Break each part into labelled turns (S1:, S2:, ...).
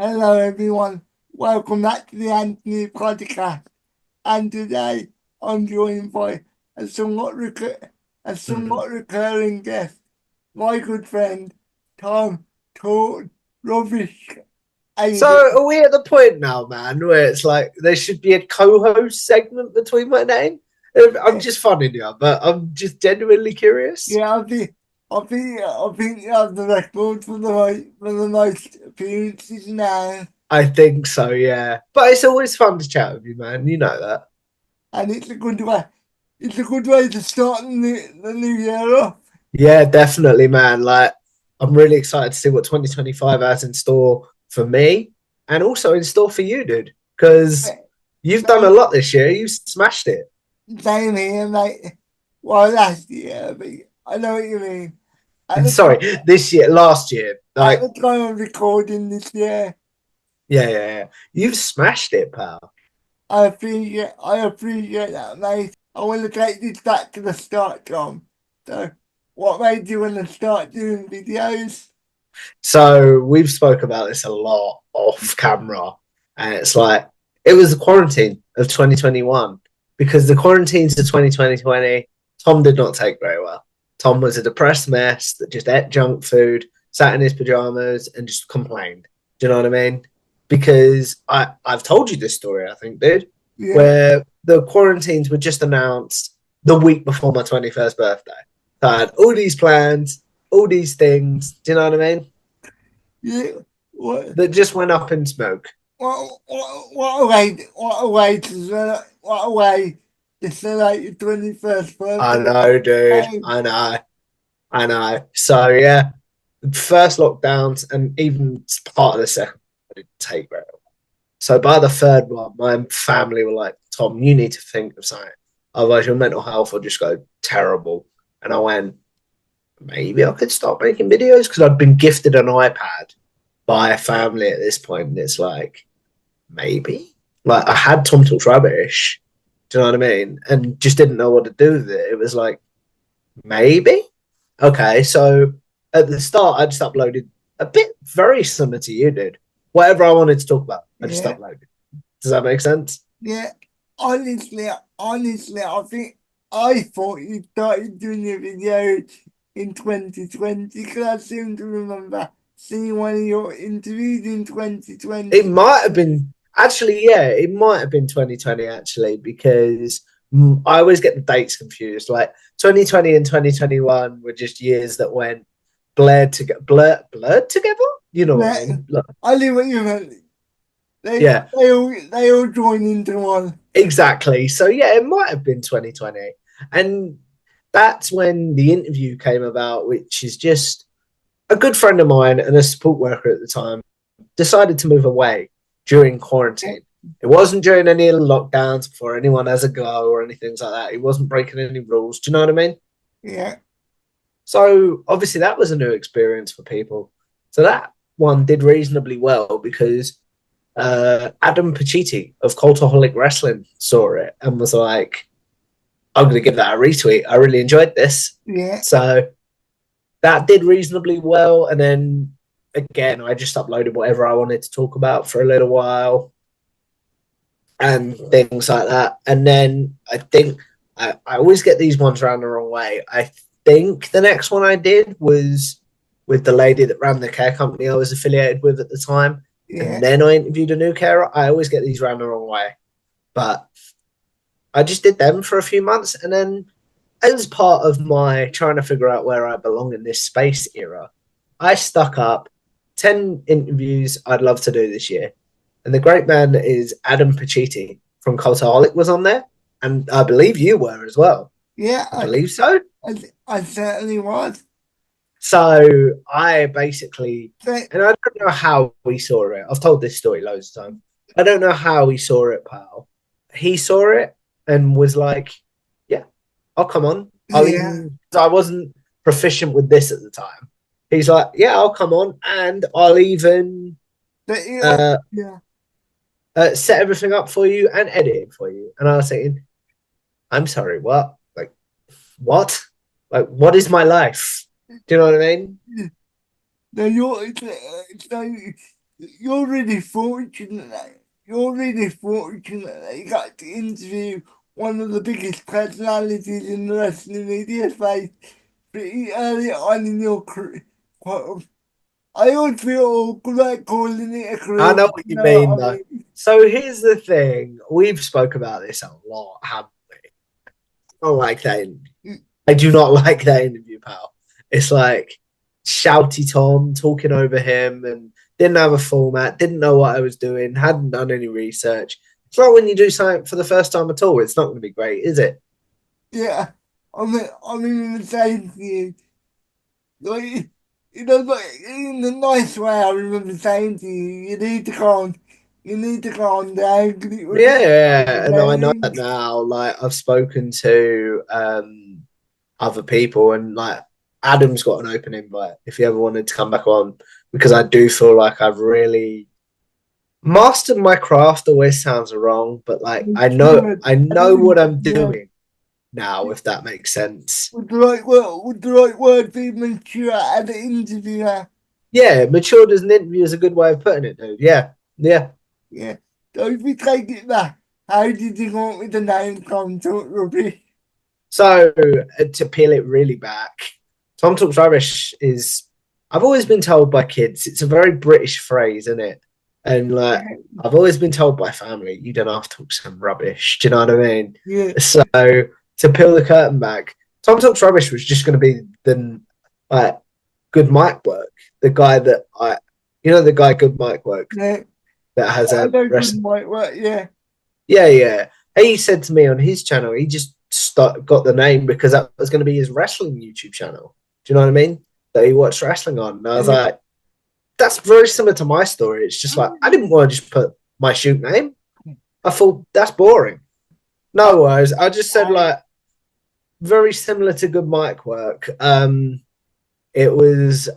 S1: Hello, everyone. Welcome back to the Anthony Podcast. And today I'm joined by a somewhat, a
S2: Mhm.
S1: somewhat recurring guest, my good friend Tom Todd Rubbish. How you
S2: So
S1: doing?
S2: are we at the point now, man, where it's like there should be a co-host segment between my name? I'm
S1: Yeah,
S2: just funning you, but I'm just genuinely curious.
S1: yeah, I think you have the record for the most appearances now,
S2: I think so, yeah. But it's always fun to chat with you, man. You know that.
S1: and it's a good way. It's a good way to start the new year off.
S2: Yeah, definitely, man. Like, I'm really excited to see what 2025 has in store for me and also in store for you, dude. Because you've done a
S1: So
S2: lot this year. You smashed it.
S1: same here, mate. Well, last year, but I know what you mean. At the
S2: Sorry,
S1: time,
S2: this year, last year.
S1: at
S2: Like,
S1: the time of recording this year,
S2: yeah, yeah, yeah. You've smashed it, pal.
S1: I appreciate that, mate. I want to take this back to the start, Tom. So, what made you want to start doing videos?
S2: So we've spoke about this a lot off camera, and it's like it was the quarantine of 2021 because the quarantines of 2020, Tom did not take very well. Tom was a depressed mess that just ate junk food, sat in his pajamas, and just complained. Do you know what I mean? Because I've told you this story, I think, dude,
S1: Yeah,
S2: where the quarantines were just announced the week before my 21st birthday. So I had all these plans, all these things. Do you know what I mean?
S1: yeah. What,
S2: That just went up in smoke.
S1: what a way to celebrate your 21st
S2: I
S1: birthday.
S2: know, dude.
S1: Hey,
S2: I know. I know. So yeah, first lockdowns and even part of the second, I didn't take very well. So by the third one, my family were like, "Tom, you need to think of something, otherwise your mental health will just go terrible." And I went, maybe I could start making videos because I'd been gifted an iPad by a family at this point, and it's like maybe. Like I had Tom Talks Rubbish, do you know what I mean? And just didn't know what to do with it. It was like, maybe. Okay, so at the start I just uploaded a bit very similar to you, dude. Whatever I wanted to talk about, I just
S1: yeah,
S2: uploaded. Does that make sense?
S1: yeah. Honestly, honestly, I thought you started doing your videos in 2020 because I seem to remember seeing one of your interviews in
S2: It
S1: 2020.
S2: might have been actually, yeah, it might have been 2020 actually, because I always get the dates confused. Like 2020 and 2021 were just years that went blurred together. You know what I
S1: Yeah,
S2: mean? Like,
S1: I knew what you meant. They
S2: yeah,
S1: they all they all join into one.
S2: exactly. So yeah, it might have been 2020. And that's when the interview came about, which is just a good friend of mine and a support worker at the time decided to move away during
S1: Yeah,
S2: quarantine. It wasn't during any of the lockdowns before anyone has a go or anything like that. It wasn't breaking any rules. Do you know what I mean?
S1: yeah,
S2: So obviously that was a new experience for people. So that one did reasonably well because Adam Pacitti of Cultaholic Wrestling saw it and was like, I'm going to give that a retweet. I really enjoyed this.
S1: yeah.
S2: So that did reasonably well. And then again, I just uploaded whatever I wanted to talk about for a little while and things like that. And then I think I always get these ones around the wrong way. I think the next one I did was with the lady that ran the care company I was affiliated with at the time. And
S1: Yeah.
S2: then I interviewed a new carer. I always get these around the wrong way. But I just did them for a few months. And then, as part of my trying to figure out where I belong in this space era, I stuck up 10 interviews I'd love to do this year. And the great man is Adam Pacitti from Cultaholic was on there. And I believe you were as well.
S1: Yeah,
S2: I believe so.
S1: I certainly was.
S2: So I basically,
S1: But
S2: and I don't know how we saw it. I've told this story loads of times. I don't know how he saw it, pal. He saw it and was like, yeah, I'll come on. I'll
S1: yeah,
S2: even, I wasn't proficient with this at the time. He's like, yeah, I'll come on and I'll even
S1: but yeah,
S2: uh,
S1: yeah,
S2: set everything up for you and edit it for you. And I was thinking, I'm sorry, what? Like, what? Like, what is my life? Do you know what I mean?
S1: no, you're so you're really fortunate that you got to interview one of the biggest personalities in the wrestling media space pretty early on in your career. Well, I always feel awkward like calling it a
S2: I
S1: career,
S2: know
S1: but
S2: what
S1: you
S2: you
S1: know
S2: mean,
S1: what I
S2: though.
S1: mean.
S2: So here's the thing: we've spoke about this a lot, haven't we? I don't like that. I do not like that interview, pal. It's like shouty Tom talking over him and didn't have a format, didn't know what I was doing, hadn't done any research. It's like when you do something for the first time at all, it's not going to be great, is it?
S1: Yeah, I'm in the same thing. Like, like in a nice way, I remember saying to you, you need to calm down because it was
S2: Yeah, yeah, and I know
S1: overwhelming.
S2: that now. Like I've spoken to other people, and like Adam's got an open invite if you ever wanted to come back on, because I do feel like I've really mastered my craft. Always sounds wrong, but like
S1: Sure,
S2: I
S1: I
S2: know what
S1: think,
S2: I'm
S1: yeah,
S2: doing now, if that makes sense.
S1: would the right word be mature as an interviewer?
S2: Yeah, matured as an interview is a good way of putting it, dude. Yeah, yeah.
S1: Yeah. So if we take it back, how did you come up with the name Tom Talk Rubbish?
S2: So to peel it really back, Tom Talks Rubbish is. I've always been told by kids it's a very British phrase, isn't it? And like I've always been told by family, you don't have to talk some rubbish. Do you know what I mean?
S1: Yeah,
S2: So to peel the curtain back, Tom Talks Rubbish was just going to be the like good mic work. The guy that the guy good mic work
S1: yeah.
S2: that has
S1: I
S2: a
S1: know good
S2: rest.
S1: might work, yeah.
S2: Yeah, yeah. He said to me on his channel, he just got the name because that was going to be his wrestling YouTube channel. Do you know what I mean? That he watched wrestling on. And I was
S1: Yeah.
S2: like, that's very similar to my story. It's just like, I didn't want to just put my shoot name. I thought that's boring.
S1: I,
S2: No worries. I just said,
S1: I,
S2: like, very similar to good mic work. It was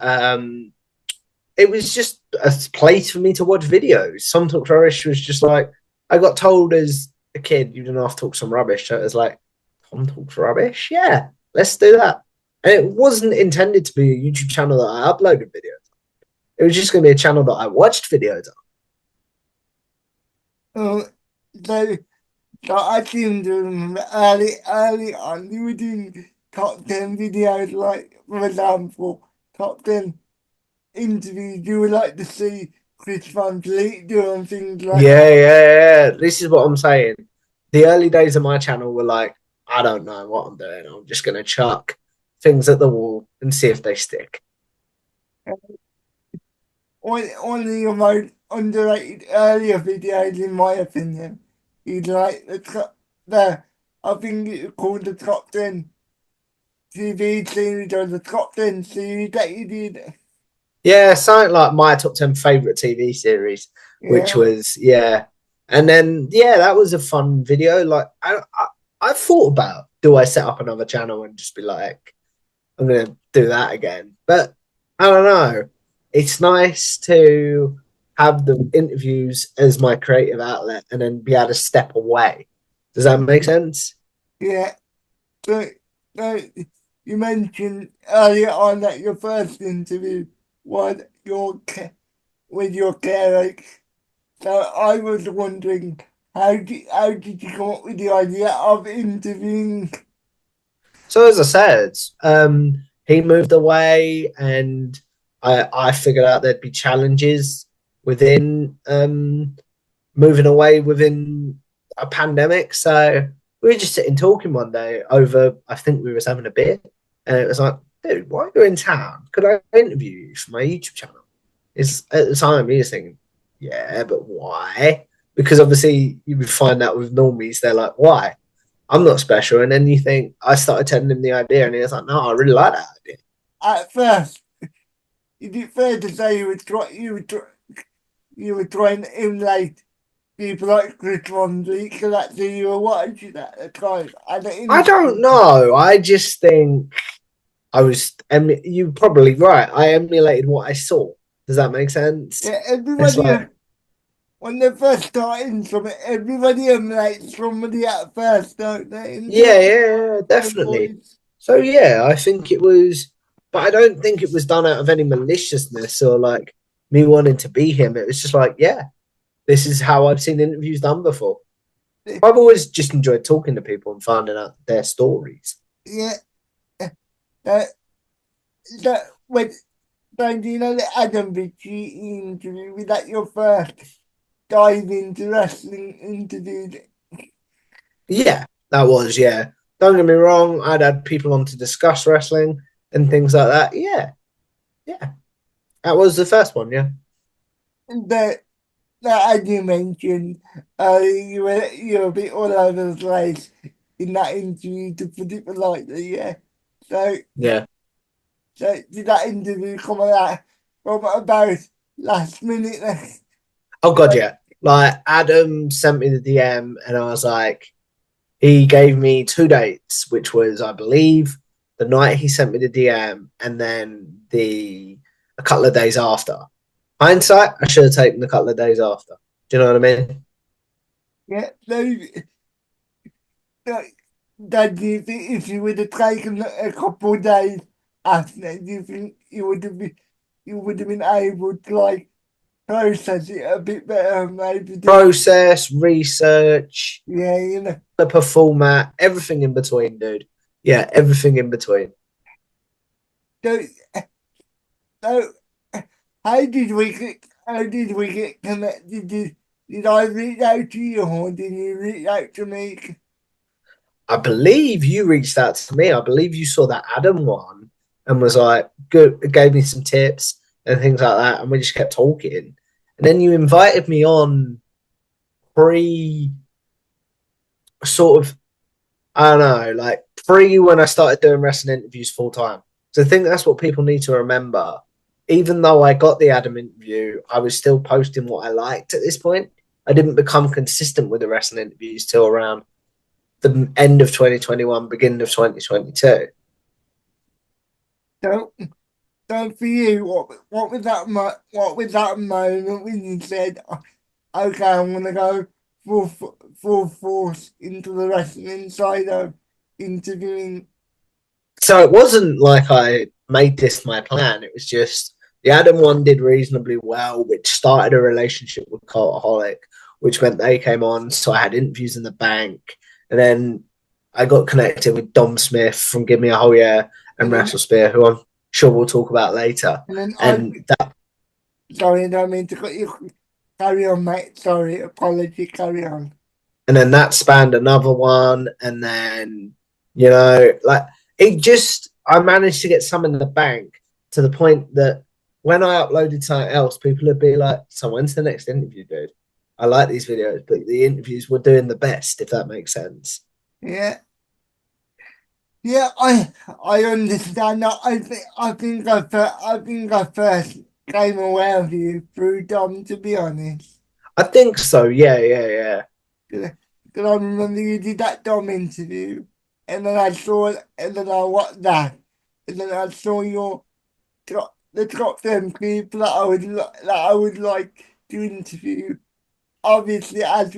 S2: it was just a place for me to watch videos. Some Talk Rubbish was just like I got told as a kid you didn't have to talk some rubbish. So it was like Tom Talks Rubbish, yeah, let's do that. And it wasn't intended to be a YouTube channel that I uploaded videos. It was just going to be a channel that I watched videos on.
S1: uh, so, so I seem to remember early on, you were doing top 10 videos, like, for example, top 10 interviews you would like to see Chris Van Vliet doing things like
S2: Yeah,
S1: that.
S2: yeah, yeah. This is what I'm saying. The early days of my channel were like, I don't know what I'm doing. I'm just going to chuck things at the wall and see if they stick.
S1: One of your most underrated earlier videos, in my opinion, is like I think it's called the top 10 TV series or the top 10 series that you did.
S2: Yeah, something like my top 10 favorite TV series, which
S1: Yeah,
S2: was, yeah. And then, yeah, that was a fun video. Like, I thought about do I set up another channel and just be like, I'm going to do that again. But I don't know. It's nice to have the interviews as my creative outlet and then be able to step away. Does that make sense?
S1: yeah. So, so you mentioned earlier on that your first interview was with your carer. So I was wondering, how did you come up with the idea of interviewing?
S2: So as I said, he moved away, and I figured out there'd be challenges within moving away within a pandemic. So we were just sitting talking one day over. I think we was having a beer, and it was like, dude, while you're in town, could I interview you for my YouTube channel? It's at the time he was thinking, yeah, but why? Because obviously you would find that with normies, they're like, why? I'm not special. And then you think, I started telling him the idea, and he was like, no, I really like that idea.
S1: At first, is it fair to say you were trying to emulate people like Chris Von Vliet because that's who you were watching at the time? And the
S2: I don't
S1: instinct,
S2: know. I just think you're probably right. I emulated what I saw. Does that make sense?
S1: yeah,
S2: It's
S1: everybody,
S2: like,
S1: when they're first starting something, everybody emulates somebody at first, don't they?
S2: yeah,
S1: Until
S2: yeah, yeah,
S1: their
S2: definitely.
S1: voice.
S2: So, yeah, I think it was, but I don't think it was done out of any maliciousness or like me wanting to be him. It was just like, yeah, this is how I've seen interviews done before. I've always just enjoyed talking to people and finding out their stories.
S1: Yeah. That, that when do you know the Adam Victory interview? Was that your first dive into wrestling interview?
S2: Yeah, that was, yeah. Don't get me wrong, I'd had people on to discuss wrestling and things like that. Yeah, yeah. That was the first one, yeah.
S1: That as you mentioned, you were a bit all over the place in that interview, to put it politely. Yeah. So
S2: Yeah.
S1: so did that interview come out from about last minute?
S2: Oh god, yeah. Like Adam sent me the DM and I was like, he gave me 2 dates, which was, I believe, the night he sent me the DM and then a couple of days after. Hindsight, I should have taken a couple of days after. Do you know what I mean?
S1: Yeah. So that do you think if you would have taken a couple of days after, do you think you would have been able to like process it a bit better, maybe?
S2: Process, research,
S1: Yeah, you know.
S2: the format, everything in between, dude. Yeah, everything in between.
S1: So, so how did we get connected? Did I reach out to you or did you reach out to me?
S2: I believe you reached out to me. I believe you saw that Adam one and was like, good, gave me some tips and things like that. And we just kept talking. And then you invited me on pre sort of, I don't know, like pre when I started doing wrestling interviews full time. So I think that's what people need to remember. Even though I got the Adam interview, I was still posting what I liked at this point. I didn't become consistent with the wrestling interviews till around the end of 2021, beginning of 2022.
S1: So, so for you, what was that moment when you said, "Okay, I'm gonna go full force into the wrestling side of interviewing"?
S2: So it wasn't like I made this my plan. It was just the Adam one did reasonably well, which started a relationship with Cultaholic, which meant they came on. So I had interviews in the bank. And then I got connected with Dom Smith from Give Me a Whole Yeah and
S1: And then,
S2: WrestleSpear, who I'm sure we'll talk about later.
S1: and then
S2: And that,
S1: sorry, I don't mean to cut you. Carry on, mate. Sorry, apology. Carry on.
S2: and then that spanned another one. And then, like it just, I managed to get some in the bank to the point that when I uploaded something else, people would be like, so when's the next interview, dude? I like these videos, but the interviews were doing the best, if that makes sense.
S1: Yeah, yeah. I understand that. I think I first came aware of you through Dom. To be honest,
S2: I think so. Yeah, yeah, yeah.
S1: because I remember you did that Dom interview, and then I saw, and then I watched that, and then I saw the top 10 people that I would like to interview. Obviously, as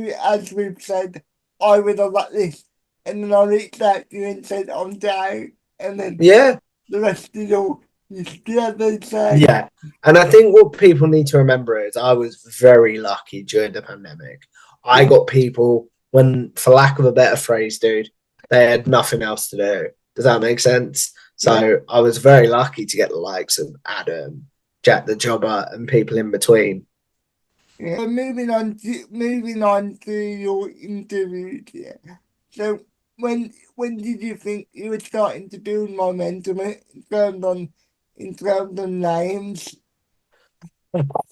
S1: we've said, I would have that list, and then I reached out to you and said I'm down, and then
S2: Yeah,
S1: the rest is all history, as they say.
S2: yeah. And I think what people need to remember is I was very lucky during the pandemic. I got people when, for lack of a better phrase, dude, they had nothing else to do. Does that make sense?
S1: Yeah,
S2: So I was very lucky to get the likes of Adam, Jack the Jobber, and people in between.
S1: yeah. So moving on to your interviews. Yeah. So when did you think you were starting to build momentum in terms of names?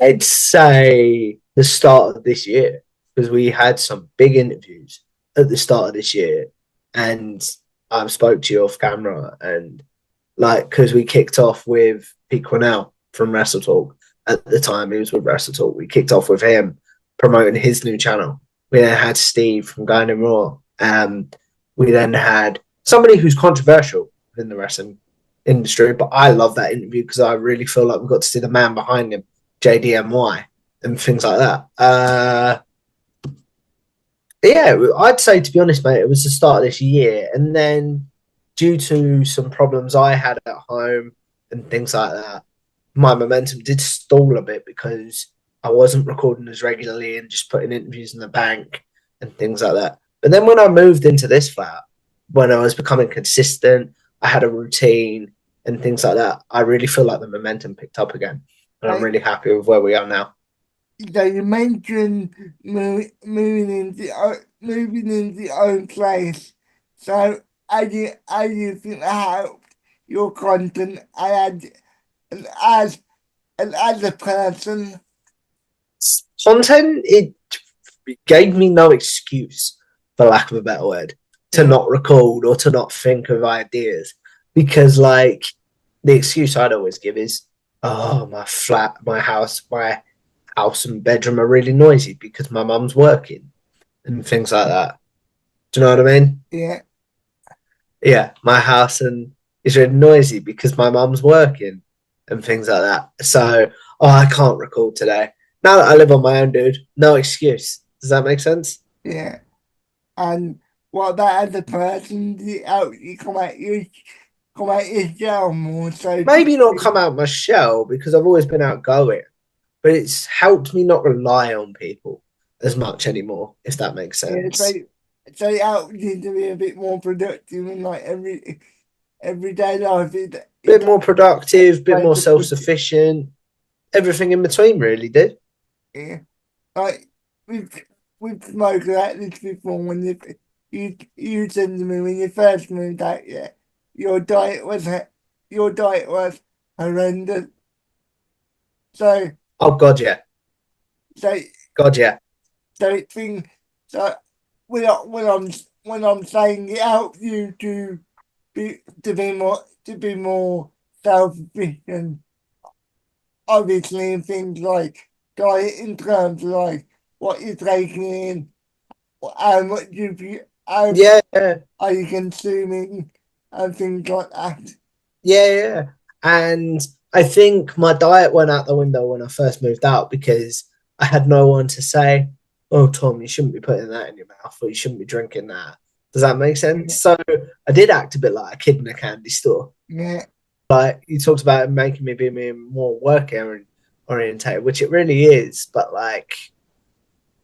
S2: I'd say the start of this year because we had some big interviews at the start of this year, and I spoke to you off camera, and like because we kicked off with Pete Quinnell from Wrestle Talk at the time. He was with Wrestle Talk. We kicked off with him promoting his new channel. We then had Steve from Going in Raw. We then had somebody who's controversial in the wrestling industry, but I love that interview because I really feel like we got to see the man behind him, JDMY, and things like that. Yeah, I'd say, to be honest, mate, it was the start of this year, and then due to some problems I had at home and things like that, my momentum did stall a bit because I wasn't recording as regularly and just putting interviews in the bank and things like that. But then when I moved into this flat, when I was becoming consistent, I had a routine and things like that. I really feel like the momentum picked up again, and I'm
S1: Like,
S2: really happy with where we are now.
S1: so you mentioned moving into your own place. So how do you think that helped your content and as a person?
S2: Content, it gave me no excuse, for lack of a better word, to
S1: Yeah,
S2: not record or to not think of ideas. Because, like, the excuse I'd always give is, oh, my house and bedroom are really noisy because my mum's working and things like that. Do you know what I mean?
S1: yeah,
S2: Yeah, my house and is really noisy because my mum's working and things like that. So, oh, I can't record today. Now that I live on my own, dude, no excuse. Does that make sense?
S1: yeah. And what about as a person? Do you help you come out your shell more? So
S2: Maybe not come out my shell because I've always been outgoing, but it's helped me not rely on people as much anymore, if that makes
S1: yeah,
S2: sense.
S1: so it helps you to be a bit more productive in like everyday life. It
S2: Bit more productive, bit
S1: way
S2: more
S1: to
S2: self
S1: put it.
S2: sufficient, everything in between, really, dude.
S1: Yeah. Like we've we've spoken about this before when you said to me when you first moved out, yeah, your diet was your diet was horrendous. So
S2: Oh, God, yeah.
S1: so
S2: God, yeah.
S1: so it thing so when I'm saying it helps you to be more self sufficient, obviously in things like diet in terms of like what you're taking in, how much how
S2: Yeah, yeah.
S1: are you consuming and things like that.
S2: Yeah, yeah. And I think my diet went out the window when I first moved out because I had no one to say, oh, Tom, you shouldn't be putting that in your mouth or you shouldn't be drinking that. Does that make sense?
S1: Yeah,
S2: So I did act a bit like a kid in a candy store.
S1: yeah,
S2: Like you talked about it making me be more work orientated, which it really is. But like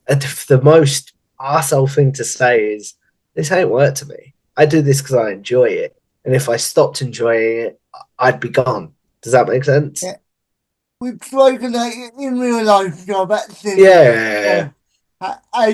S2: the most arsehole thing to say is this ain't work to me. I do this because I enjoy it. And if I stopped enjoying it, I'd be gone. Does that make sense?
S1: yeah. We've spoken like in real life job at cinema.
S2: Yeah.
S1: So how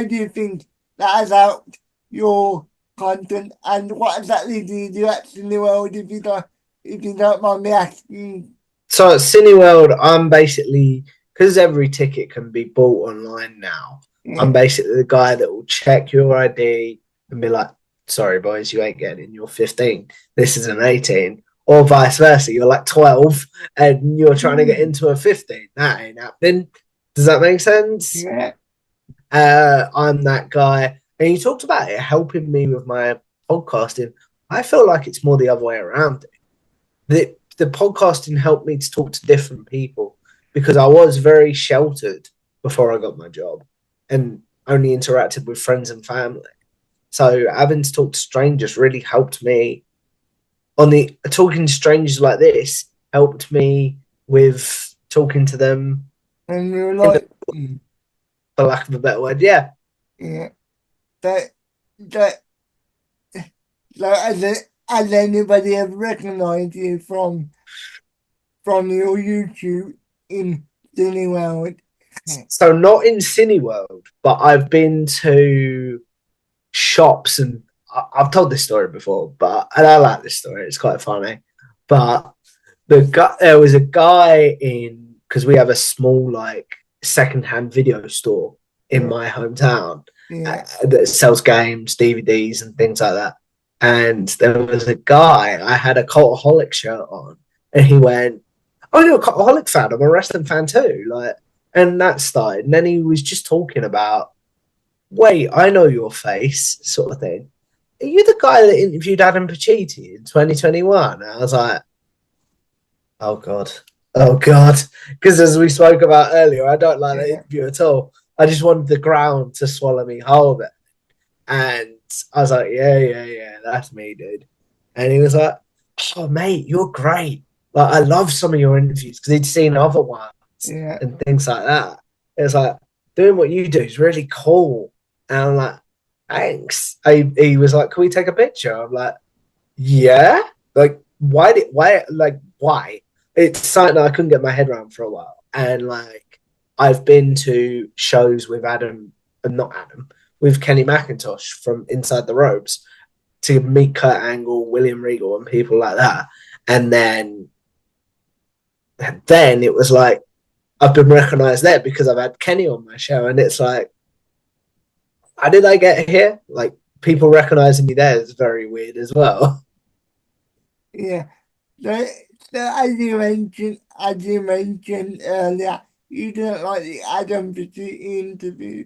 S1: do you think that has helped your content and what exactly do you do at Cineworld if you don't mind me asking?
S2: So at Cineworld, I'm basically, because every ticket can be bought online now, I'm
S1: Yeah,
S2: basically the guy that will check your ID and be like, sorry, boys, you ain't getting in. You're 15. This is an 18. Or vice versa. You're like 12 and you're trying to get into a 15. That ain't happening. Does that make sense?
S1: yeah,
S2: I'm that guy. And you talked about it helping me with my podcasting. I feel like it's more the other way around. The podcasting helped me to talk to different people because I was very sheltered before I got my job and only interacted with friends and family. So having to talk to strangers really helped me. On the talking to strangers like this helped me with talking to them,
S1: and you're
S2: in the,
S1: like,
S2: for lack of a better word. Yeah.
S1: yeah, that that so has anybody ever recognized you from your YouTube in Cineworld?
S2: So not in Cineworld, but I've been to shops and I've told this story before, but and I like this story. It's quite funny. But there was a guy in because we have a small like secondhand video store in
S1: Yeah,
S2: my hometown
S1: yeah,
S2: that sells games, DVDs, and things like that. And there was a guy. I had a Cultaholic shirt on, and he went, "Oh, you're a Cultaholic fan. I'm a wrestling fan too." Like, and that started. And then he was just talking about wait, I know your face, sort of thing. Are you the guy that interviewed Adam Pacitti in 2021? And I was like, oh God. Oh God. Because as we spoke about earlier, I don't like that
S1: yeah,
S2: interview at all. I just wanted the ground to swallow me whole. And I was like, yeah, that's me, dude. And he was like, oh, mate, you're great. Like, I love some of your interviews because he'd seen other ones
S1: Yeah.
S2: and things like that. It's like, doing what you do is really cool. And I'm like, thanks. He was like, can we take a picture? I'm like, yeah. Like, why? It's something that I couldn't get my head around for a while. And like, I've been to shows with not Adam, with Kenny McIntosh from Inside the Ropes to meet Kurt Angle, William Regal, and people like that. And then it was like, I've been recognized there because I've had Kenny on my show. And it's like, how did I get here? Like, people recognizing me there is very weird as well.
S1: Yeah. So, so as you mentioned earlier, you didn't like the Adam Pacitti interview,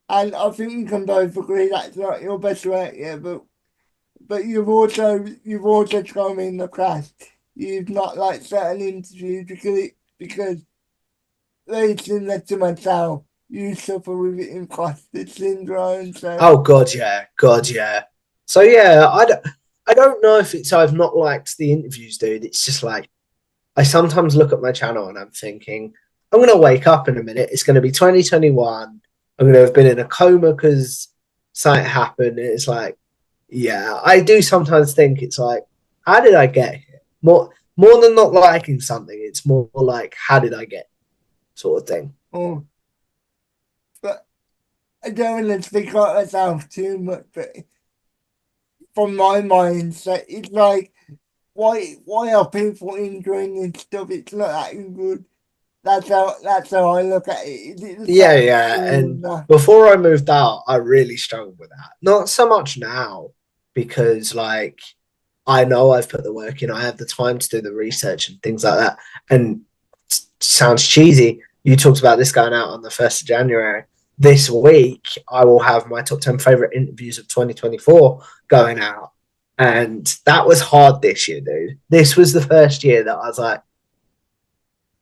S1: and I think we can both agree that's not your best work yet. But you've also told me in the past you've not liked certain interviews because very similar to myself, you suffer with imposter syndrome. So
S2: Oh God, yeah, God, yeah. So yeah, I don't know if it's I've not liked the interviews, dude. It's just like I sometimes look at my channel and I'm thinking, I'm gonna wake up in a minute. It's gonna be 2021. I'm gonna have been in a coma because something happened. And it's like, yeah, I do sometimes think it's like, how did I get here? More than not liking something, it's more like, how did I get sort of thing.
S1: oh, but I don't want to speak about myself too much, but from my mindset, it's like why are people enjoying this stuff? It's not that good. That's how I look at it. Is it the
S2: Yeah,
S1: same
S2: yeah.
S1: or
S2: And
S1: not?
S2: before I moved out, I really struggled with that. Not so much now because, like, I know I've put the work in. I have the time to do the research and things like that. And sounds cheesy. You talked about this going out on the 1st of January. This week, I will have my top 10 favorite interviews of 2024 going out. And that was hard this year, dude. This was the first year that I was like,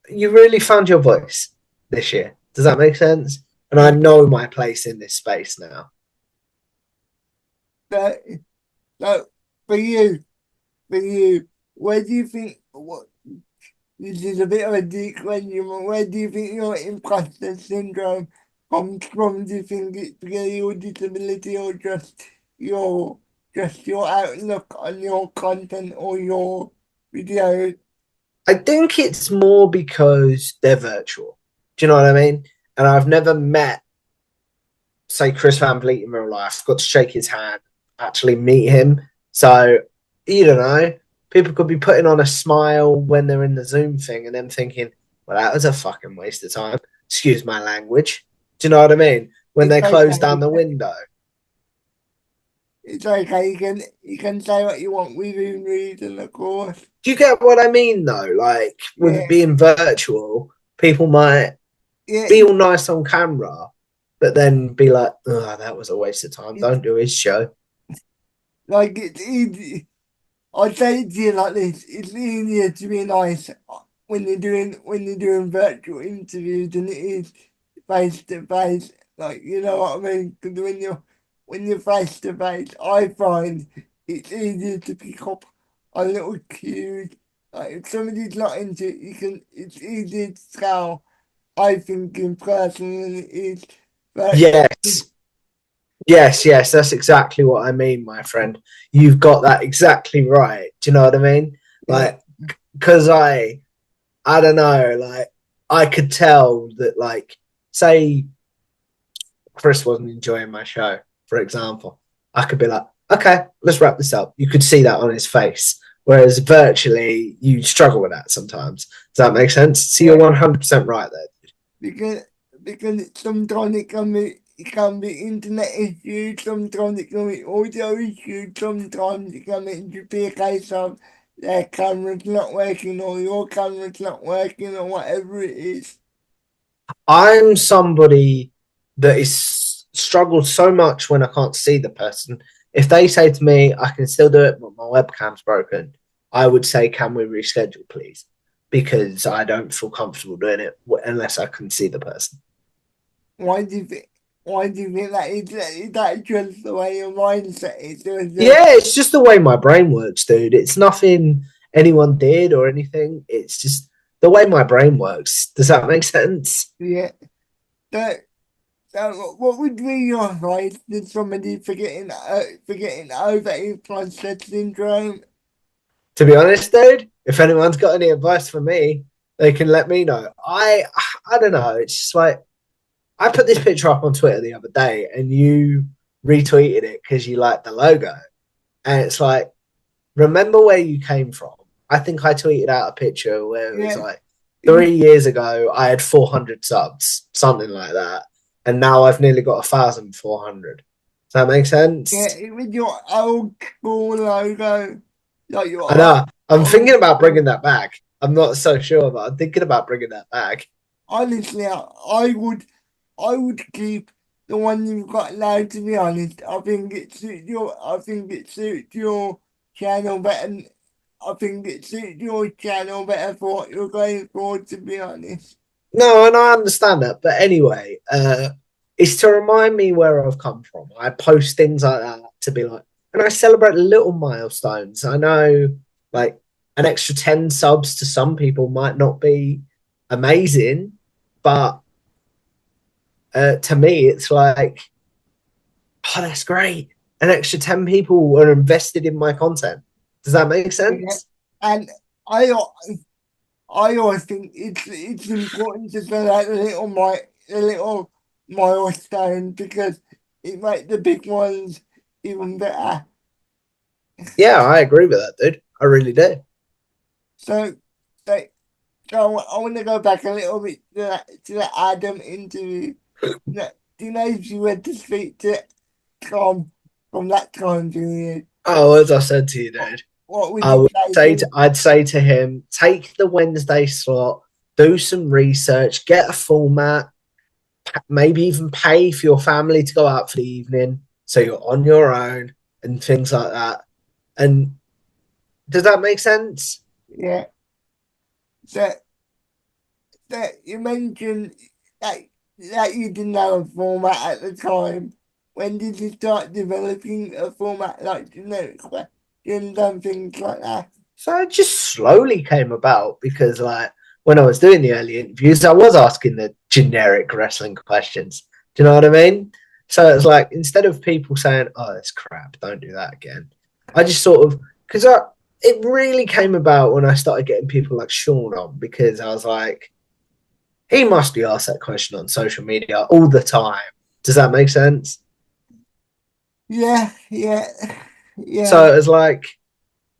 S2: you really found your voice this year. Does that make sense? And I know my place in this space now.
S1: So, so for you, for you, where do you think what this is a bit of a deep question, but where do you think your imposter syndrome comes from? Do you think it's because of your disability or your just your outlook on your content or your videos?
S2: I think it's more because they're virtual. Do you know what I mean? And I've never met, say, Chris Van Vliet in real life, got to shake his hand, actually meet him. So, you don't know. People could be putting on a smile when they're in the Zoom thing and then thinking, well, that was a fucking waste of time. Excuse my language. Do you know what I mean? When
S1: It's
S2: they close
S1: okay.
S2: down the window.
S1: It's okay. You can say what you want within reason, of course.
S2: Do you get what I mean, though? Like, with
S1: Yeah,
S2: being virtual, people might
S1: yeah.
S2: be all nice on camera, but then be like, oh, that was a waste of time.
S1: It's
S2: Don't do his show.
S1: like it's easy. I'd say it to you like this: it's easier to be nice when you're doing virtual interviews than it is face to face. Like you know what I mean? Because when you're face to face, I find it's easier to pick up a little cues. Like if somebody's not into it, it's easier to tell. I think in person than it is virtual.
S2: Yes. Yes, yes, that's exactly what I mean, my friend. You've got that exactly right. Do you know what I mean?
S1: Yeah,
S2: Like, because I don't know, like, I could tell that, like, say Chris wasn't enjoying my show, for example, I could be like, okay, let's wrap this up. You could see that on his face. Whereas virtually, you struggle with that sometimes. Does that make sense? So you're
S1: yeah.
S2: 100% right there.
S1: because sometimes it can be internet issues, sometimes it can be audio issues, sometimes it can just be a case of their camera's not working or your camera's not working or whatever it is.
S2: I'm somebody that is struggled so much when I can't see the person. If they say to me, I can still do it, but my webcam's broken, I would say, can we reschedule, please? Because I don't feel comfortable doing it unless I can see the person.
S1: Why do you think? Why do you think that is that just the way your mindset is? Or is there,
S2: Yeah, it's just the way my brain works, dude. It's nothing. anyone did or anything. It's just the way my brain works. Does that make sense?
S1: Yeah. So, so what would be your advice to somebody for getting over imposter syndrome?
S2: To be honest, dude, if anyone's got any advice for me, they can let me know. I don't know. It's just like I put this picture up on Twitter the other day, and you retweeted it because you liked the logo, and it's like, remember where you came from. I think I tweeted out a picture where it was
S1: Yeah.
S2: like 3 years ago I had 400 subs, something like that, and now I've nearly got 1,400. Does that make
S1: Yeah,
S2: sense?
S1: with your old school logo, like
S2: I know. I'm
S1: old
S2: thinking about
S1: school.
S2: bringing that back. I'm not so sure, but I'm thinking about bringing that back.
S1: Honestly, I would keep the one you've got now. To be honest, I think it suits your channel better. I think it suits your channel better for what you're going for. To be honest,
S2: No, and I understand that. But anyway, it's to remind me where I've come from. I post things like that to be like, and I celebrate little milestones. I know, like, an extra 10 subs to some people might not be amazing, but to me, it's like, oh, that's great. An extra 10 people are invested in my content. Does that make
S1: yeah.
S2: sense?
S1: And I I always think it's important to celebrate the little milestone because it makes the big ones even better.
S2: Yeah, I agree with that, dude. I really do.
S1: So, so, so I want to go back a little bit to the Adam interview. Do you know if you were to speak to Tom from that time period,
S2: Oh, as I said to you, dude.
S1: what would
S2: I
S1: you
S2: would
S1: say to
S2: say
S1: him?
S2: I'd say to him, take the Wednesday slot, do some research, get a format, maybe even pay for your family to go out for the evening, so you're on your own and things like that. And does that make sense?
S1: Yeah. So, so you mentioned that that you didn't have a format at the time. When did you start developing a format like generic questions and things like that?
S2: So it just slowly came about because, like, when I was doing the early interviews, I was asking the generic wrestling questions. Do you know what I mean? So it's like instead of people saying, "Oh, it's crap, don't do that again," I just sort of because it really came about when I started getting people like Sean on because I was like, he must be asked that question on social media all the time. Does that make sense?
S1: Yeah, yeah, yeah.
S2: So it's like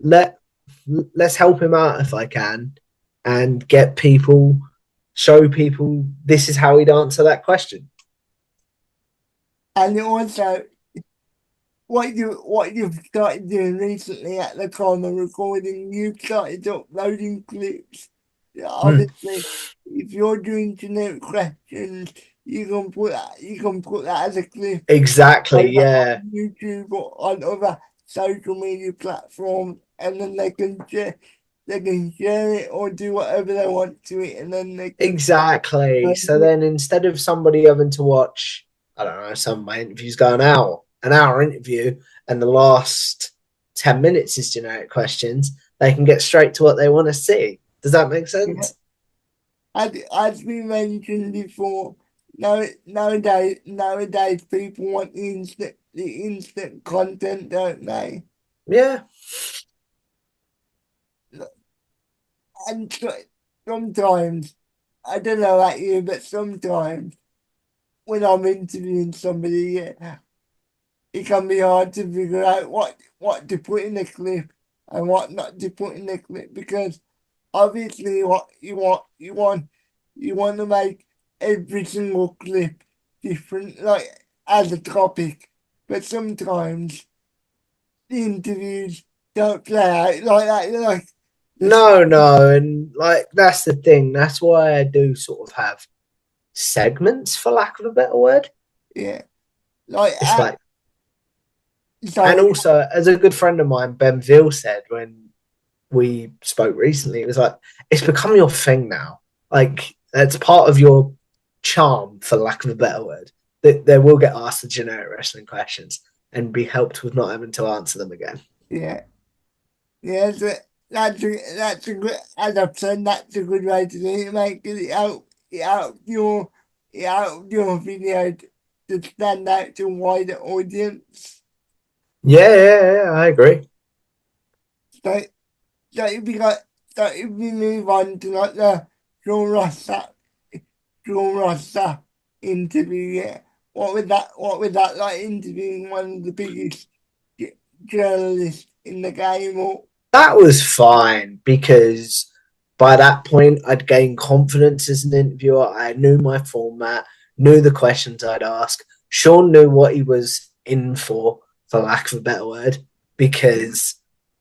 S2: let let's help him out if I can and get people show people this is how he'd answer that question.
S1: And also, what you've started doing recently at the time of recording, you started uploading clips. Yeah,
S2: Mm,
S1: obviously, if you're doing generic questions, you can put that as a clip
S2: exactly,
S1: over
S2: yeah.
S1: on YouTube or on other social media platforms, and then they can share it or do whatever they want to it, and then they can
S2: Exactly.
S1: post
S2: So
S1: it.
S2: then instead of somebody having to watch, I don't know, some of my interviews go an hour interview, and the last 10 minutes is generic questions, they can get straight to what they want to see. Does that make
S1: Yeah.
S2: sense?
S1: As we mentioned before, nowadays people want the instant content, don't they?
S2: Yeah.
S1: And sometimes, I don't know about you, but sometimes when I'm interviewing somebody, yeah, it can be hard to figure out what to put in the clip and what not to put in the clip because obviously what you want to make every single clip different, like as a topic, but sometimes the interviews don't play out like that. Like it's
S2: No, no. And like, that's the thing. That's why I do sort of have segments, for lack of a better word.
S1: yeah, like
S2: It's like, and
S1: sorry,
S2: also, as a good friend of mine, Ben Veal, said when we spoke recently, it was like, it's become your thing now. Like, it's part of your charm, for lack of a better word, that they will get asked the generic wrestling questions and be helped with not having to answer them again.
S1: yeah, yeah. that's a good, as I've said, that's a good way to do it, mate, 'cause it helps your video to stand out to a wider audience.
S2: Yeah, I agree.
S1: So, so if we got, so if we move on to like the Sean Rossa, Sean Rossa interview, yeah, what was that like interviewing one of the biggest journalists in the game, or
S2: That was fine because by that point I'd gained confidence as an interviewer. I knew my format, knew the questions I'd ask. Sean knew what he was in for lack of a better word, because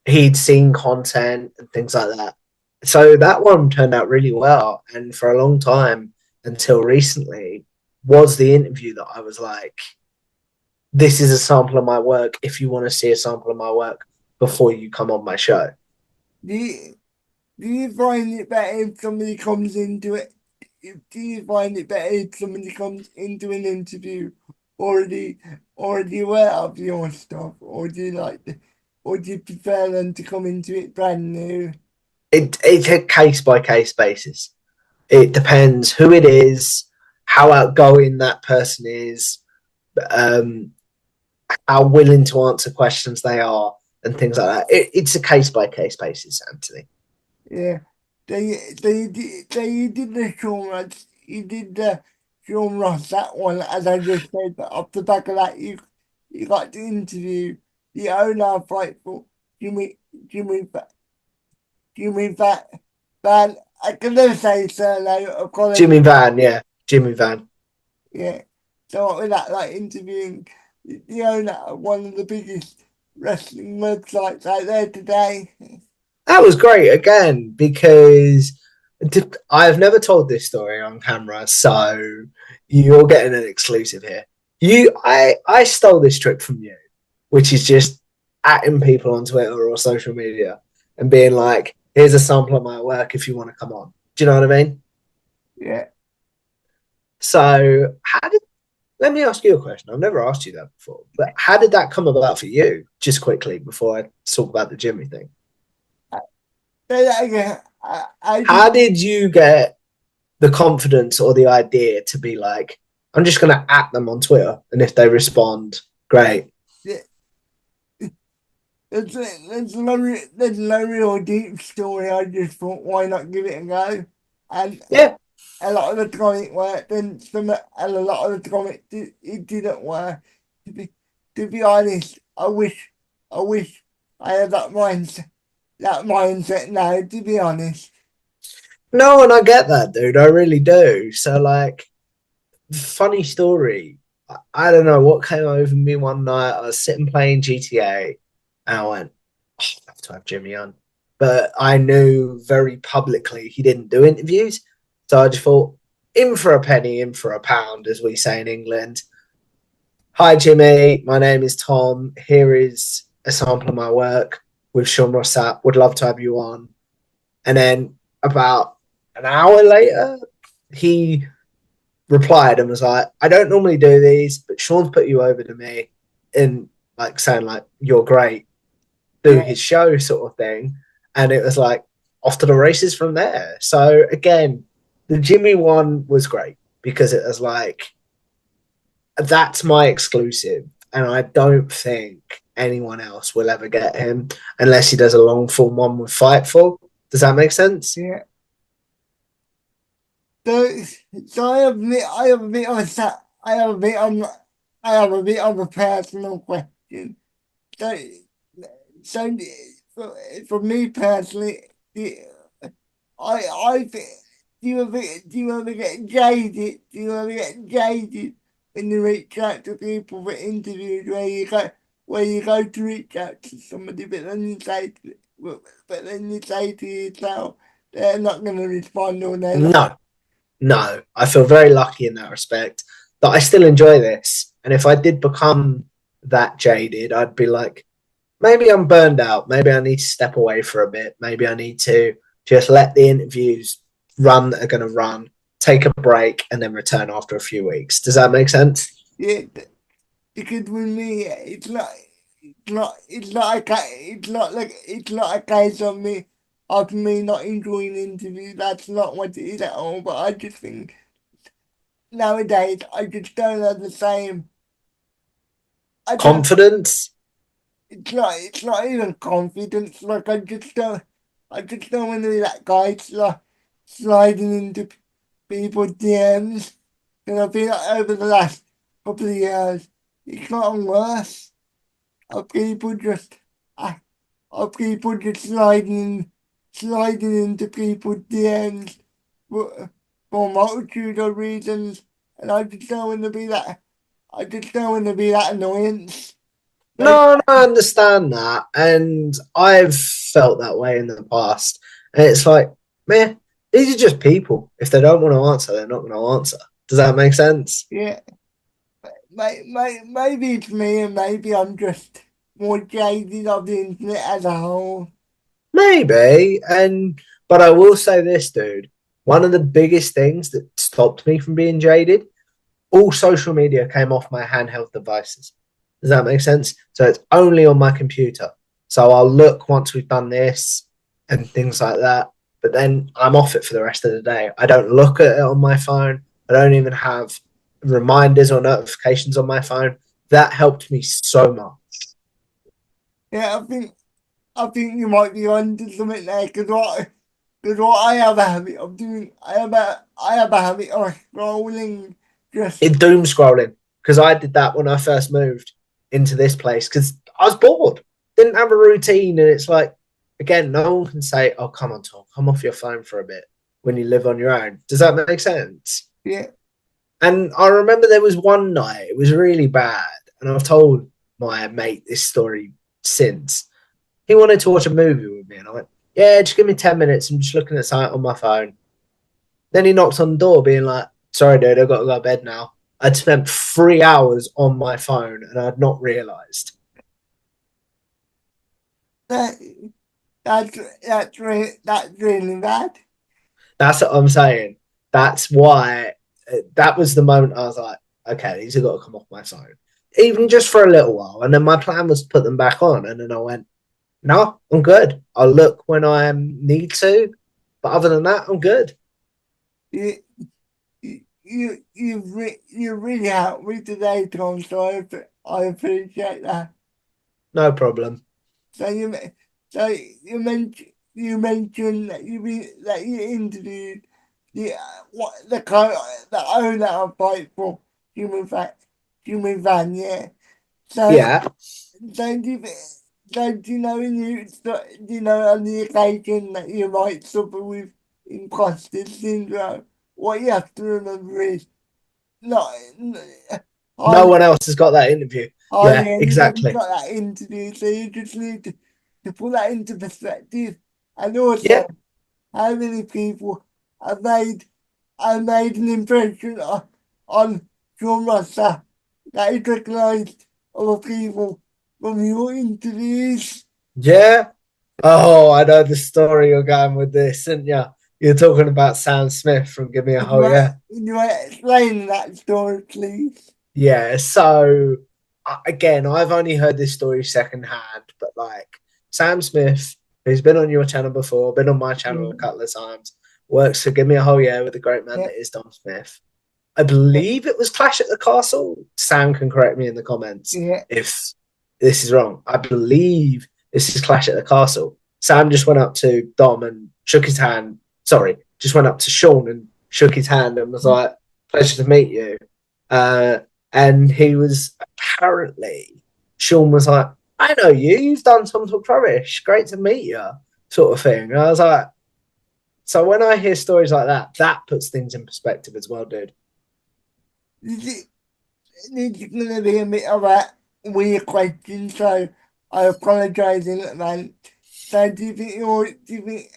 S2: he'd seen content and things like that. So that one turned out really well. And for a long time, until recently, was the interview that I was like, this is a sample of my work. If you want to see a sample of my work before you come on my show.
S1: do you, do you find it better if somebody comes into it? Do you find it better if somebody comes into an interview already already aware of your stuff, or do you or do you prefer them to come into it brand new?
S2: It's a case by case basis. It depends who it is, how outgoing that person is, um, how willing to answer questions they are, and things like that. It's a case by case basis, Anthony.
S1: Yeah. So you did the Sean Ross, you did the Sean Ross that one, as I just said, but off the back of that you got to interview the owner of Fightful, Jimmy Jimmy Jimmy Van, I can never say his surname,
S2: Jimmy
S1: apologies.
S2: Van, yeah, Jimmy Van.
S1: Yeah. So what with that, like interviewing the owner of one of the biggest wrestling websites out there today.
S2: That was great again because I've never told this story on camera, so you're getting an exclusive here. I stole this trick from you, which is just atting people on Twitter or social media and being like, "Here's a sample of my work if you want to come on." Do you know what I mean?
S1: Yeah.
S2: So, let me ask you a question. I've never asked you that before, but how did that come about for you? Just quickly before I talk about the Jimmy thing,
S1: Say that again. I
S2: how
S1: did.
S2: did you get the confidence or the idea to be like, I'm just going to at them on Twitter, and if they respond, great.
S1: Yeah, there's no real deep story. I just thought, why not give it a go? And
S2: Yeah.
S1: a lot of the time it worked, and a lot of the time it didn't work. To be to be honest, I wish I had that mindset now. To be honest,
S2: No, and I get that, dude. I really do. So, like, funny story. I don't know what came over me one night. I was sitting playing GTA, and I went, oh, I have to have Jimmy on. But I knew very publicly he didn't do interviews. So I just thought, in for a penny, in for a pound, as we say in England. Hi, Jimmy. My name is Tom. Here is a sample of my work with Sean Rossap. Would love to have you on. And then about an hour later, he replied and was like, I don't normally do these, but Sean's put you over to me and like saying like you're great, do
S1: yeah,
S2: his show sort of thing. And it was like off to the races from there. So again, the Jimmy one was great because it was like that's my exclusive. And I don't think anyone else will ever get him unless he does a long form one with Fightful. Does that make sense?
S1: yeah. So, so I have a bit of I have a bit of, I have a bit of a personal question. So, so for me personally, I think, do you ever get jaded? Do you ever get jaded when you reach out to people for interviews where you go to reach out to somebody, but then you say, but then you say to yourself, they're not going to respond, or they're not.
S2: No, no. I feel very lucky in that respect that I still enjoy this. And if I did become that jaded, I'd be like, maybe I'm burned out. Maybe I need to step away for a bit. Maybe I need to just let the interviews run that are going to run, take a break, and then return after a few weeks. Does that make sense?
S1: Yeah, because with me, it's not a case of me. of me not enjoying interviews. That's not what it is at all. But I just think nowadays I just don't have the same. I don't.
S2: Confidence?
S1: It's not even confidence. Like I just don't want to be that guy sliding into people's DMs. And I feel like over the last couple of years, it's gotten worse. Of people just, uh, of people just sliding into people's DMs for a multitude of reasons. And I just don't want to be that. I just don't want to be that annoyance. Like,
S2: No, I understand that. And I've felt that way in the past. And it's like, man, these are just people. If they don't want to answer, they're not going to answer. Does that make sense?
S1: yeah, maybe it's me, and maybe I'm just more jaded of the internet as a whole.
S2: Maybe. But I will say this, dude. One of the biggest things that stopped me from being jaded, all social media came off my handheld devices. Does that make sense? So it's only on my computer. So I'll look once we've done this and things like that. But then I'm off it for the rest of the day. I don't look at it on my phone. I don't even have reminders or notifications on my phone. That helped me so much.
S1: Yeah, I think you might be onto something there, because what I have a habit of doing, I have a habit of scrolling just.
S2: In doom scrolling, because I did that when I first moved into this place because I was bored, didn't have a routine. And it's like, again, no one can say, oh, come on, Tom, come off your phone for a bit when you live on your own. Does that make sense?
S1: Yeah,
S2: And I remember there was one night, it was really bad. And I've told my mate this story since. He wanted to watch a movie with me. And I went, yeah, just give me 10 minutes. I'm just looking at something on my phone. Then he knocked on the door, being like, sorry, dude, I've got to go to bed now. I'd spent 3 hours on my phone and I'd not realised.
S1: that that's really bad.
S2: That's what I'm saying. That's why that was the moment I was like, okay, these have got to come off my phone, even just for a little while. And then my plan was to put them back on. And then I went, no, I'm good. I'll look when I need to. But other than that, I'm good.
S1: You you really helped me today, Tom. So I appreciate that.
S2: No problem.
S1: So you mentioned that you interviewed the owner of Fight for Human Fa Human Van, yeah. So
S2: Yeah.
S1: so do you, so do you know on the occasion that you might suffer with imposter syndrome, what you have to remember is not
S2: No
S1: hardly
S2: one else has got that interview.
S1: hardly
S2: Yeah,
S1: anybody
S2: exactly.
S1: got that interview, so you just need to put that into perspective. And also,
S2: Yeah.
S1: how many people have made an impression on John Russell that is recognised other people from your interviews.
S2: Yeah. Oh, I know the story you're going with this, isn't you? You're talking about Sam Smith from Give Me a
S1: Would
S2: Ho,
S1: you,
S2: yeah.
S1: would you explain that story, please?
S2: Yeah, so again, I've only heard this story secondhand, but like Sam Smith, who's been on your channel before, been on my channel a
S1: Mm,
S2: couple of times, works for Give Me a Ho, yeah, with the great man
S1: yeah,
S2: that is Dom Smith. I
S1: yeah,
S2: believe it was Clash at the Castle. Sam can correct me in the comments
S1: yeah,
S2: if this is wrong. I believe this is Clash at the Castle. Sam just went up to Dom and shook his hand. Sorry, just went up to Sean and shook his hand and was like, pleasure to meet you. Uh, and he was apparently, Sean was like, I know you, you've done Tom Talk Rubbish. Great to meet you, sort of thing. And I was like, so when I hear stories like that, that puts things in perspective as well, dude.
S1: This is going to be a bit of a weird question, so I apologise in advance. So uh, do, do you think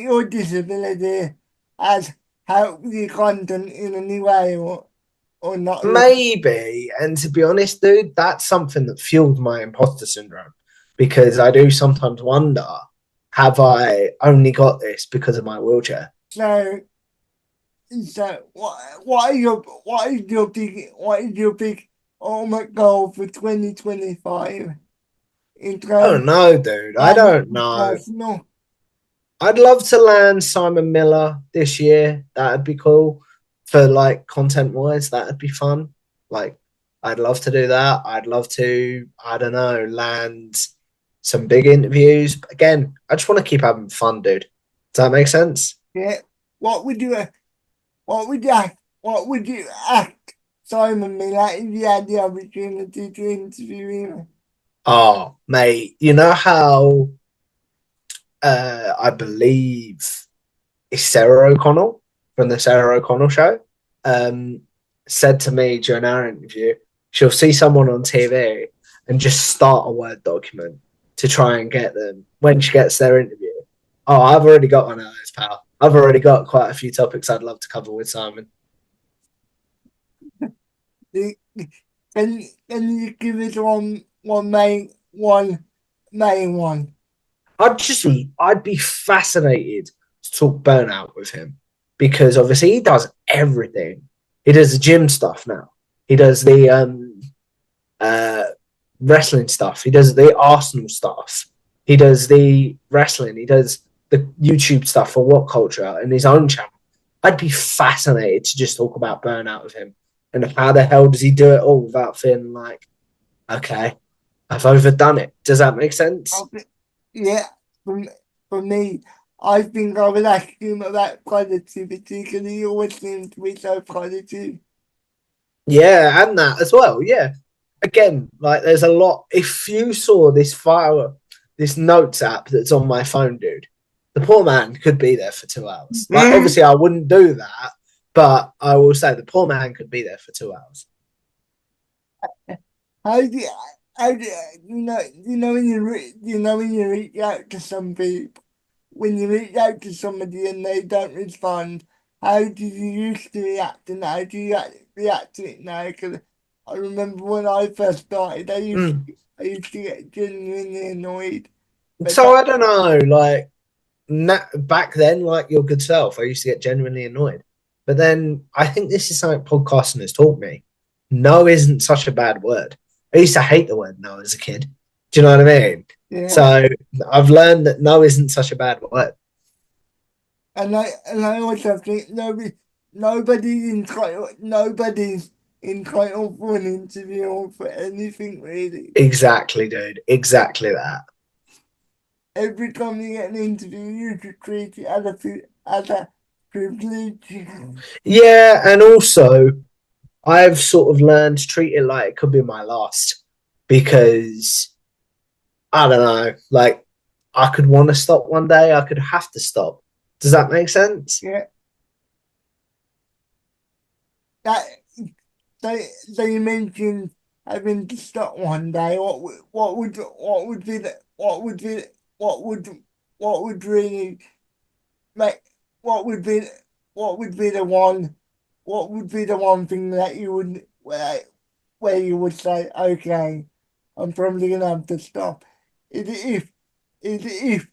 S1: your disability has helped the content in any way, or not really?
S2: Maybe. And to be honest, dude, that's something that fueled my imposter syndrome because I do sometimes wonder, have I only got this because of my wheelchair?
S1: So, so what is your big ultimate goal for 2025? in
S2: I don't
S1: terms
S2: know, dude. I
S1: of
S2: don't know.
S1: personal?
S2: I'd love to land Simon Miller this year. That'd be cool for like content wise. That'd be fun. Like, I'd love to do that. I'd love to, I don't know, land some big interviews. But again, I just want to keep having fun, dude. Does that make sense?
S1: Yeah. What would you what would you what would you ask Simon Miller if you had the opportunity to interview him?
S2: Oh, mate, you know how I believe it's Sarah O'Connell from the Sarah O'Connell show um, said to me during our interview, she'll see someone on TV and just start a Word document to try and get them when she gets their interview. Oh, I've already got one of those, pal. I've already got quite a few topics I'd love to cover with Simon.
S1: The- can you give us one main one?
S2: I'd be fascinated to talk burnout with him because obviously he does everything. He does the gym stuff now. He does the uh, wrestling stuff. He does the Arsenal stuff. He does the wrestling. He does the YouTube stuff for What Culture and his own channel. I'd be fascinated to just talk about burnout with him and how the hell does he do it all without feeling like, okay, I've overdone it. Does that make sense?
S1: Yeah, for, for me, I think I would ask him about positivity because he always seems to be so positive.
S2: Yeah, and that as well. Yeah. Again, like there's a lot. If you saw this file, this notes app that's on my phone, dude, the poor man could be there for 2 hours. Like, obviously, I wouldn't do that, but I will say the poor man could be there for 2 hours.
S1: How do you, how do you know when when you reach out to some people, when you reach out to somebody and they don't respond, how did you used to react and how do you react to it now? Because I remember when I first started,
S2: Mm.
S1: I used to get genuinely annoyed. But
S2: So I don't know. Like back then, like your good self, I used to get genuinely annoyed. But then I think this is something podcasting has taught me. No isn't such a bad word. I used to hate the word no as a kid. Do you know what I mean?
S1: yeah,
S2: So I've learned that no isn't such a bad word.
S1: and I also think nobody's entitled for an interview or for anything really.
S2: Exactly, dude. Exactly that.
S1: Every time you get an interview, you should treat it as as a privilege.
S2: Yeah, and also I've sort of learned to treat it like it could be my last because I don't know, like I could want to stop one day, I could have to stop. Does that make sense?
S1: Yeah, that so you mentioned having to stop one day. What would be the what would what would really make what would be what would be the one what would be the one thing that you would where you would say, okay, I'm probably gonna have to stop. Is it is it if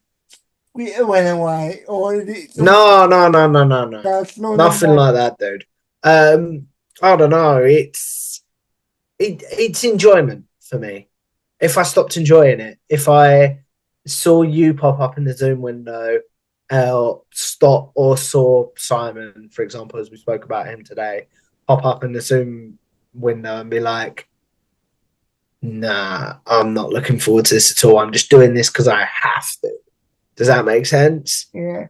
S1: Twitter went away, or is it some
S2: No, no, no, no, no, no.
S1: personal
S2: Nothing
S1: than
S2: like that, dude. I don't know. It's enjoyment for me. If I stopped enjoying it, if I saw you pop up in the Zoom window, stop or saw Simon, for example, as we spoke about him today, pop up in the Zoom window and be like, nah, I'm not looking forward to this at all. I'm just doing this because I have to. Does that make sense?
S1: Yeah.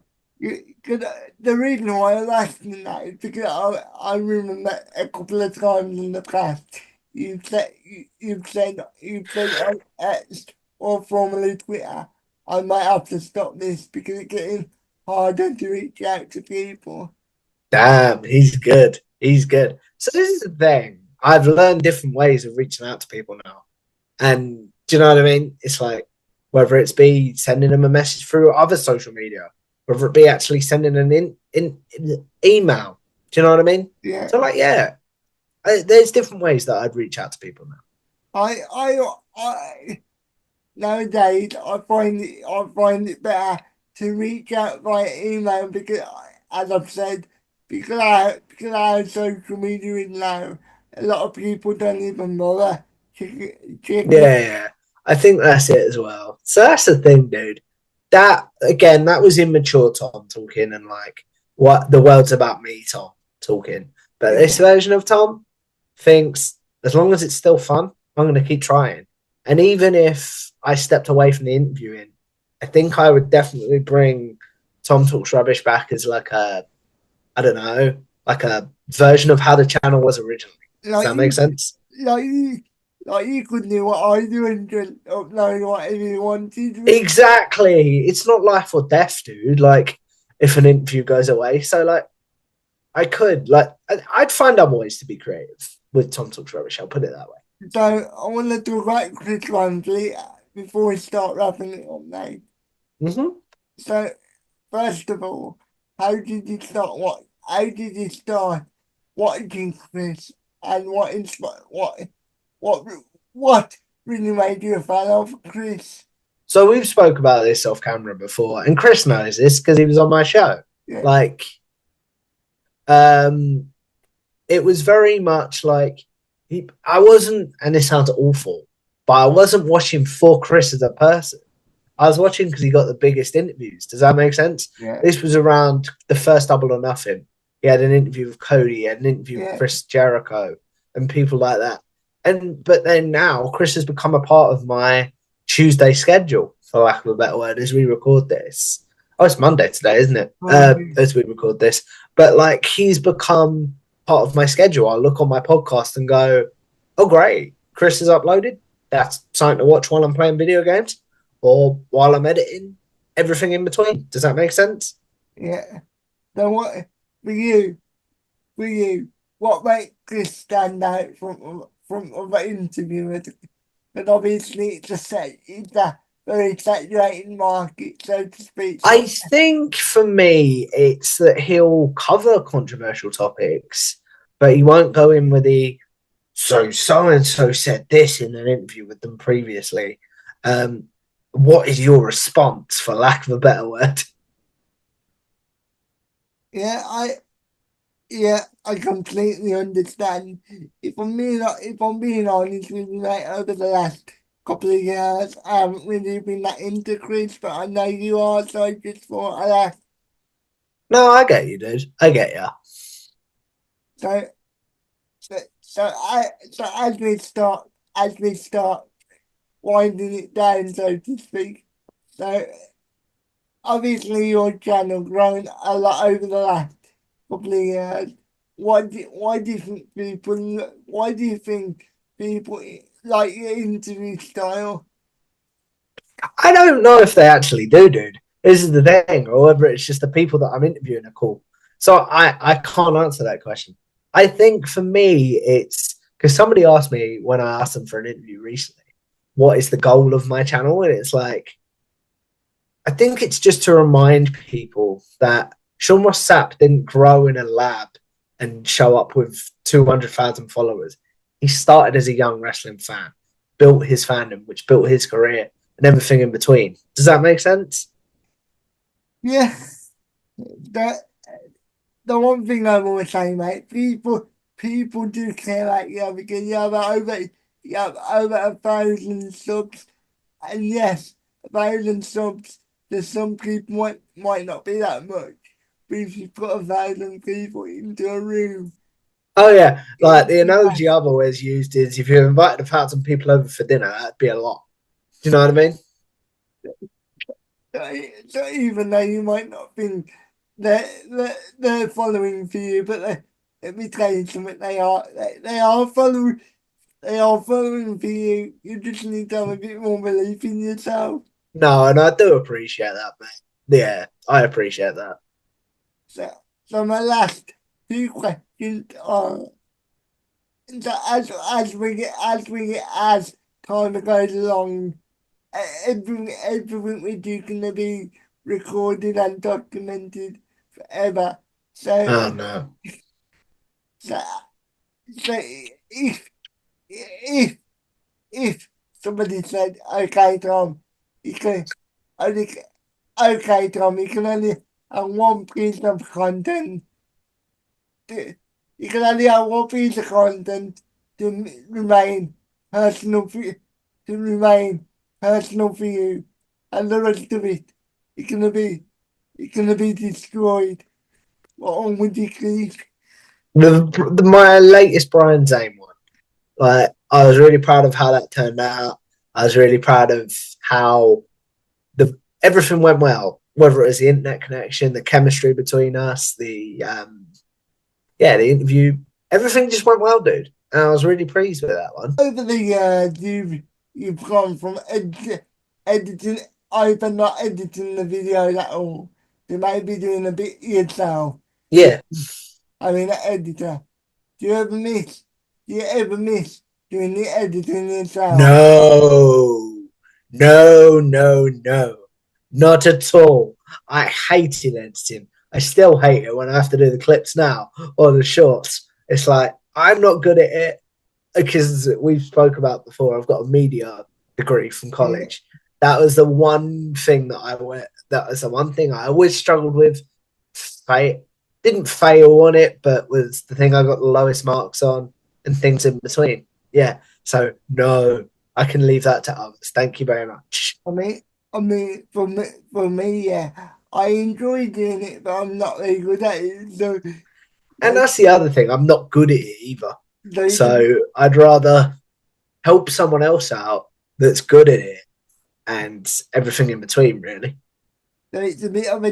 S1: Cause the reason why I was asking that is because I remember a couple of times in the past you've said on X or formerly Twitter, I might have to stop this because it's getting harder to reach out to people.
S2: Damn, he's good. He's good. So this is the thing. I've learned different ways of reaching out to people now. And do you know what I mean? It's like whether it's be sending them a message through other social media, whether it be actually sending an in email. Do you know what I mean?
S1: Yeah.
S2: So like, yeah, there's different ways that I'd reach out to people now.
S1: I nowadays I find it better to reach out via email because as I've said, because I have social media is now, a lot of people don't even bother checking
S2: Yeah, yeah. I think that's it as well. So that's the thing, dude. That again, that was immature Tom talking, and like what the world's about me, Tom talking. But
S1: Yeah,
S2: this version of Tom thinks as long as it's still fun, I'm going to keep trying. And even if I stepped away from the interviewing, I think I would definitely bring Tom Talks Rubbish back as like a, I don't know, like a version of how the channel was originally. Does
S1: like
S2: that make
S1: you,
S2: sense?
S1: like you, like you could do what I do and just upload whatever you wanted.
S2: Exactly. It's not life or death, dude. Like if an interview goes away. So like I could like I'd find other ways to be creative with Tom Talks Rubbish. I'll put it that way.
S1: So I want to talk about Chris Ramsey before we start wrapping it up now.
S2: Mm-hmm.
S1: So first of all, how did you start? How did you start watching Chris, and what what really made you a fan of Chris?
S2: So we've spoke about this off camera before, and Chris knows this because he was on my show.
S1: Yeah,
S2: Like, um, it was very much like I wasn't, and this sounds awful, but I wasn't watching for Chris as a person. I was watching because he got the biggest interviews. Does that make sense?
S1: yeah,
S2: This was around the first Double or Nothing. He had an interview with Cody, he had an interview with
S1: yeah,
S2: Chris Jericho, and people like that. And but then now Chris has become a part of my Tuesday schedule, for lack of a better word, as we record this. Oh, it's Monday today, isn't it?
S1: Monday.
S2: As we record this, but like he's become part of my schedule. I look on my podcast and go, "Oh, great, Chris has uploaded. That's something to watch while I'm playing video games." Or while I'm editing, everything in between. Does that make sense?
S1: Yeah. So what for you? For you, what makes Chris stand out from other interviewers? But obviously, it's a very saturated market, so to speak.
S2: I
S1: So
S2: think for me, it's that he'll cover controversial topics, but he won't go in with the so and so said this in an interview with them previously. Um, what is your response, for lack of a better word?
S1: yeah, I completely understand. If I'm being honest with you, mate, over the last couple of years, I haven't really been that into Chris, but I know you are, so I just thought I'd ask.
S2: No, I get you, dude. I get you.
S1: So, so as we start winding it down, so to speak. So obviously your channel grown a lot over the last couple of years. Why do you think people like your interview style?
S2: I don't know if they actually do, dude. This is the thing, or whether it's just the people that I'm interviewing are cool. So I can't answer that question. I think for me, it's because somebody asked me when I asked them for an interview recently, what is the goal of my channel? And it's like, I think it's just to remind people that Sean Ross Sapp didn't grow in a lab and show up with 200,000 followers. He started as a young wrestling fan, built his fandom, which built his career and everything in between. Does that make sense?
S1: Yeah, that the one thing I will say, mate, people do care about you because you have over 1,000 subs, and yes, 1,000 subs to some people might not be that much, but if you put 1,000 people into a room,
S2: Oh yeah, like the
S1: it's
S2: analogy I've always used is if you invited 1,000 people over for dinner, that'd be a lot. Do you know what I mean?
S1: so even though you might not think they're following for you, but let me tell you something, they are following for you. You just need to have a bit more belief in yourself.
S2: No, and I do appreciate that, mate. Yeah, I appreciate that.
S1: So, so my last two questions are, so as time goes along, everything we do can be recorded and documented forever. So,
S2: Oh no.
S1: so, so if if somebody said, "Okay, Tom, you can only okay, Tom, you can only have one piece of content. You can only have one piece of content to remain personal, to remain personal for you, and the rest of it, it's gonna be, it's gonna be destroyed. What on would you click?
S2: My latest Brian Zane one. Like, I was really proud of how that turned out. I was really proud of how the everything went well. Whether it was the internet connection, the chemistry between us, the interview, everything just went well, dude. And I was really pleased with that one.
S1: Over the years, you've gone from editing, either not editing the videos at all, to maybe doing a bit yourself. Do
S2: Yeah.
S1: I mean, an editor. Do you ever miss? Do you ever miss doing the editing yourself?
S2: No, no, no, no, not at all. I hated editing. I still hate it when I have to do the clips now or the shorts. It's like I'm not good at it because we've spoke about before. I've got a media degree from
S1: Yeah,
S2: college. That was the one thing that I went. That was the one thing I always struggled with. Didn't fail on it, but was the thing I got the lowest marks on, and things in between. Yeah. So no, I can leave that to others. Thank you very much.
S1: I mean, for me, yeah, I enjoy doing it, but I'm not very good at it.
S2: And
S1: So,
S2: that's the other thing. I'm not good at it either.
S1: so it's a bit,
S2: So I'd rather help someone else out that's good at it and everything in between, really.
S1: so it's a bit of a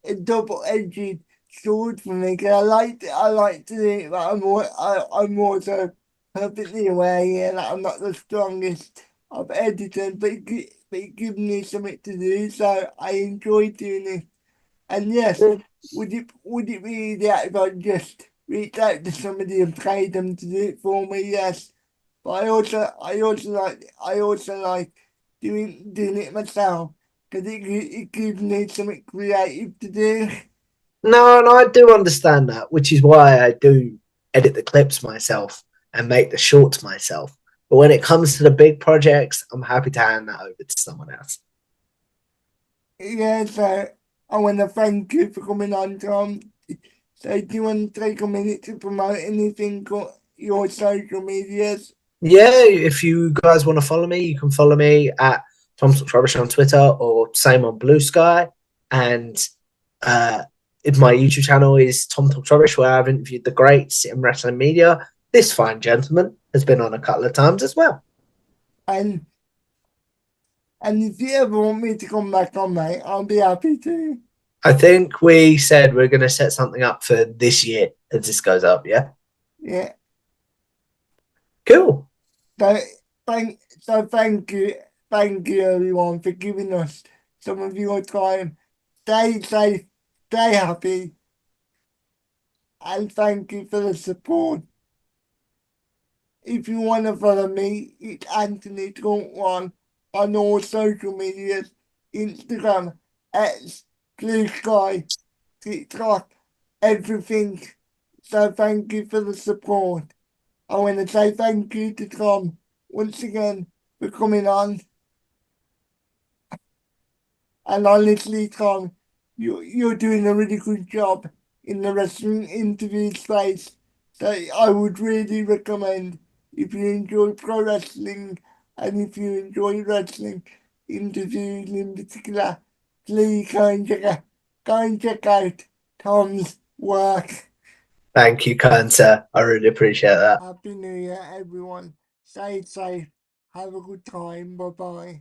S1: a double-edged sword for me. 'Cause I like to do it, but I'm also perfectly aware, yeah, that I'm not the strongest of editing, but but it gives me something to do, so I enjoy doing it. And yes, would it be easier if I just reached out to somebody and paid them to do it for me? Yes, but I also like doing it myself because it gives me something creative to do.
S2: No, and I do understand that, which is why I do edit the clips myself and make the shorts myself. But when it comes to the big projects, I'm happy to hand that over to someone else.
S1: Yeah, so I want to thank you for coming on, Tom. So do you want to take a minute to promote anything on your social medias?
S2: Yeah, if you guys want to follow me, you can follow me at Tom Talks Rubbish on Twitter or same on Blue Sky. And uh, if my YouTube channel is Tom Talks Rubbish, where I've interviewed the greats in wrestling media. This fine gentleman has been on a couple of times as well.
S1: And and if you ever want me to come back on, mate, I'll be happy to.
S2: I think we said we're going to set something up for this year as this goes up. Yeah.
S1: Yeah.
S2: Cool.
S1: So thank you everyone for giving us some of your time. Stay safe, stay happy, and thank you for the support. If you want to follow me, it's Anthony Talk One on all social medias, Instagram, X, Blue Sky, TikTok, everything. So thank you for the support. I want to say thank you to Tom once again for coming on. And honestly, Tom, you're doing a really good job in the wrestling interview space. So I would really recommend if you enjoy pro wrestling and if you enjoy wrestling interviews in particular, please go and check out Tom's work.
S2: Thank you, kind sir. I really appreciate that.
S1: Happy New Year, everyone. Stay safe. Have a good time. Bye bye.